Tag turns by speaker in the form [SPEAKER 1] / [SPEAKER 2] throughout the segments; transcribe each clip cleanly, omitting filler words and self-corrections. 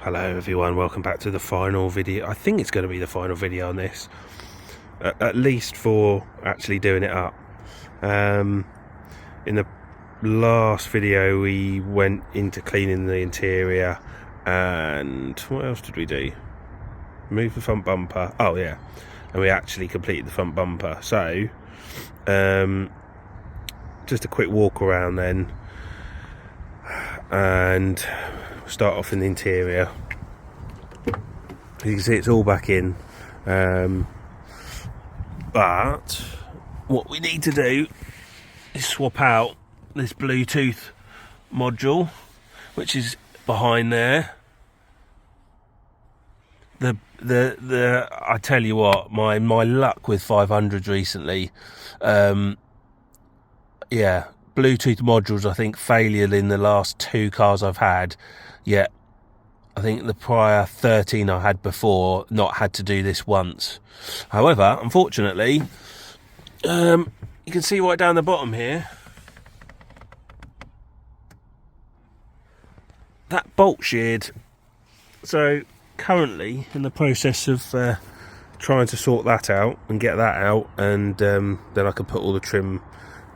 [SPEAKER 1] Hello everyone, welcome back to the final video. I think it's going to be the final video on this, at least for actually doing it up. In the last video we went into cleaning the interior, and what else did we do? Move the front bumper. Oh yeah, and we actually completed the front bumper. So just a quick walk around then, and start off in the interior. As you can see, it's all back in, but what we need to do is swap out this Bluetooth module, which is behind there. I tell you what, my luck with 500s recently, yeah, Bluetooth modules, I think, failure in the last 2 cars I've had, yet I think the prior 13 I had before not had to do this once. However, unfortunately, you can see right down the bottom here, that bolt sheared. So currently in the process of trying to sort that out and get that out, and then I can put all the trim,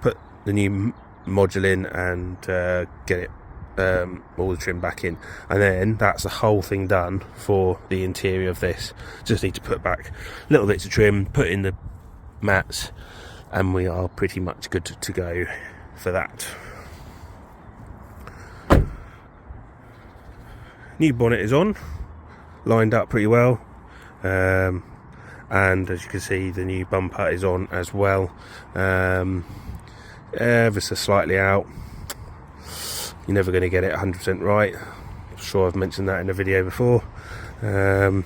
[SPEAKER 1] put the new module in, and get it all the trim back in, and then that's the whole thing done for the interior of this. Just need to put back little bits of trim, put in the mats, and we are pretty much good to go for that. New bonnet is on, lined up pretty well, and as you can see, the new bumper is on as well, ever so slightly out. You're never going to get it 100% right. I'm sure I've mentioned that in a video before. And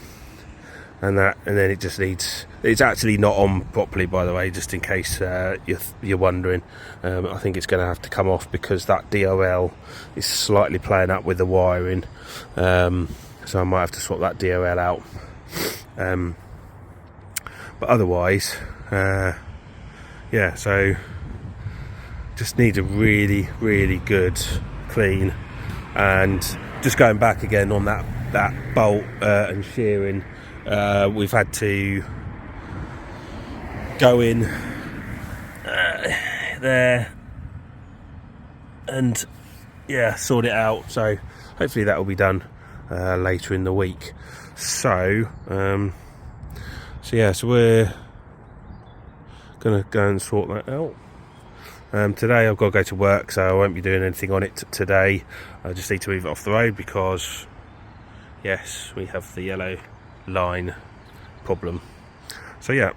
[SPEAKER 1] then it just needs, it's actually not on properly, by the way, just in case you're wondering. I think it's going to have to come off because that DOL is slightly playing up with the wiring, so I might have to swap that DOL out. But otherwise, yeah, so just needs a really good clean. And just going back again on that bolt and shearing, we've had to go in there and yeah, sort it out. So hopefully that will be done later in the week. So so we're gonna go and sort that out. Today I've got to go to work, so I won't be doing anything on it today. I just need to move it off the road because, yes, we have the yellow line problem. So yeah,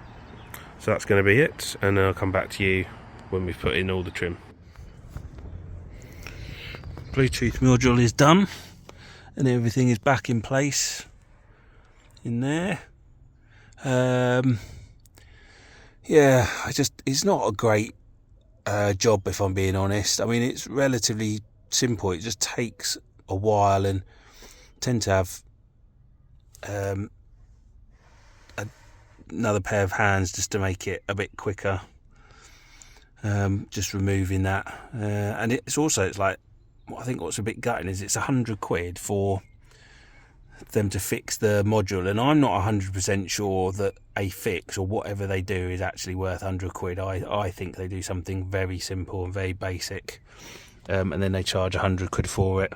[SPEAKER 1] so that's going to be it, and I'll come back to you when we've put in all the trim. Bluetooth module is done, and everything is back in place in there. Yeah, it's not a great job, if I'm being honest. I mean, it's relatively simple. It just takes a while, and tend to have another pair of hands just to make it a bit quicker. Just removing that, and it's like, I think what's a bit gutting is it's £100 for them to fix the module, and I'm not 100% sure that a fix or whatever they do is actually worth £100. I think they do something very simple and very basic, and then they charge £100 for it.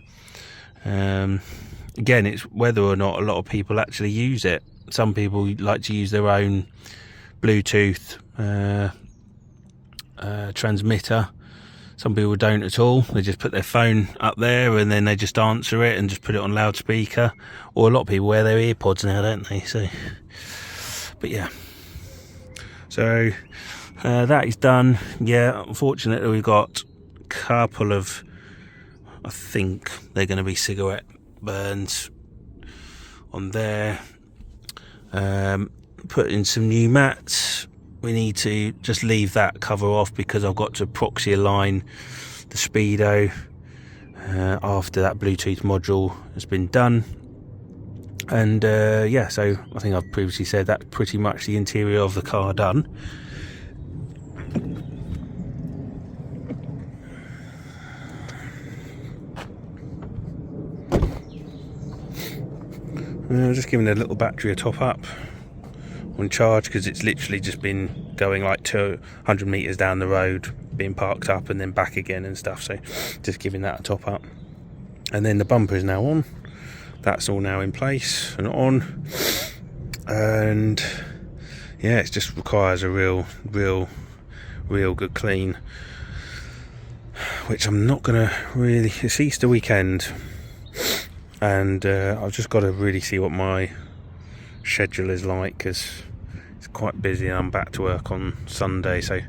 [SPEAKER 1] Again, it's whether or not a lot of people actually use it. Some people like to use their own Bluetooth transmitter. Some people don't at all. They just put their phone up there and then they just answer it and just put it on loudspeaker. Or a lot of people wear their earpods now, don't they? So, but yeah. So that is done. Yeah, unfortunately we've got a couple of, I think they're going to be cigarette burns on there. Put in some new mats. We need to just leave that cover off because I've got to proxy align the speedo after that Bluetooth module has been done. And yeah, so I think I've previously said that's pretty much the interior of the car done. Just giving the little battery a top up on charge, because it's literally just been going like 200 meters down the road, being parked up and then back again and stuff, so just giving that a top up. And then the bumper is now on, that's all now in place and on, and yeah, it just requires a real good clean, which I'm not gonna really. It's Easter weekend, and I've just got to really see what my schedule is like, because it's quite busy and I'm back to work on Sunday. So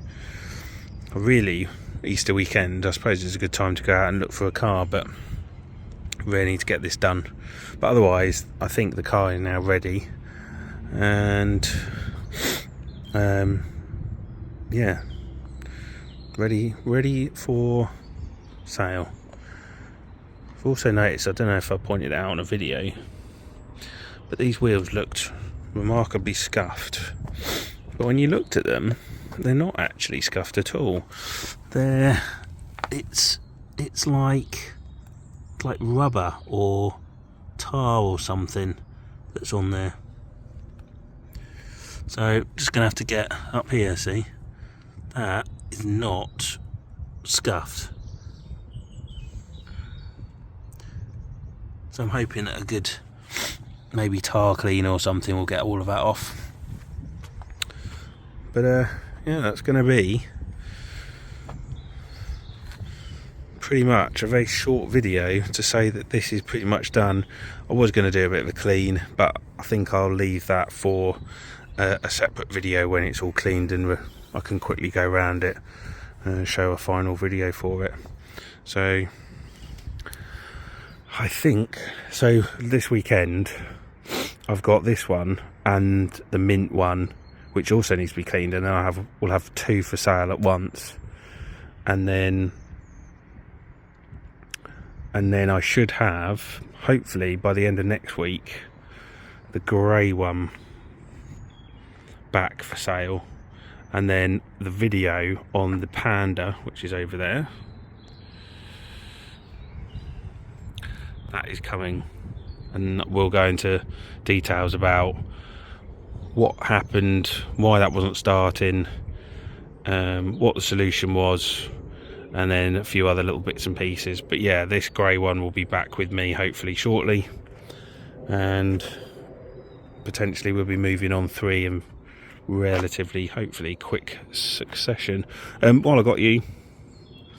[SPEAKER 1] really, Easter weekend, I suppose, is a good time to go out and look for a car, but really need to get this done. But otherwise, I think the car is now ready, and yeah, ready for sale. I've also noticed, I don't know if I pointed it out on a video, but these wheels looked remarkably scuffed. But when you looked at them, they're not actually scuffed at all. It's like rubber or tar or something that's on there. So just gonna have to get up here. See, that is not scuffed. So I'm hoping that a good maybe tar cleaner or something will get all of that off. But yeah, that's going to be pretty much a very short video to say that this is pretty much done. I was going to do a bit of a clean, but I think I'll leave that for a separate video when it's all cleaned and I can quickly go around it and show a final video for it. So I think, so this weekend I've got this one and the mint one, which also needs to be cleaned, and then we'll have two for sale at once, and then I should have, hopefully by the end of next week, the grey one back for sale, and then the video on the Panda, which is over there, that is coming, and we'll go into details about what happened, why that wasn't starting, what the solution was, and then a few other little bits and pieces. But yeah, this grey one will be back with me hopefully shortly, and potentially we'll be moving on 3 in relatively, hopefully, quick succession. While I got you,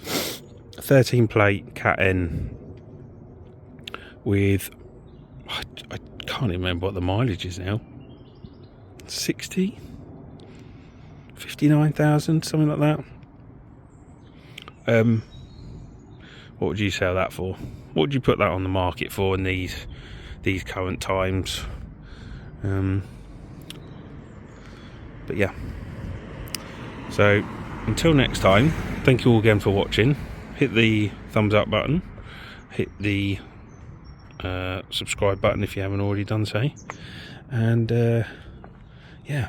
[SPEAKER 1] 13 plate Cat N with, I can't even remember what the mileage is now, 59,000, something like that. What would you sell that for? What would you put that on the market for in these current times? But yeah, so until next time, thank you all again for watching. Hit the thumbs up button, hit the subscribe button if you haven't already done so, and yeah,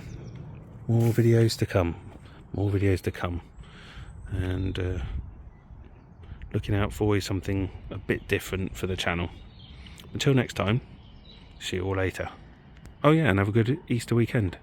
[SPEAKER 1] more videos to come, and looking out for something a bit different for the channel. Until next time, see you all later. Oh yeah, and have a good Easter weekend.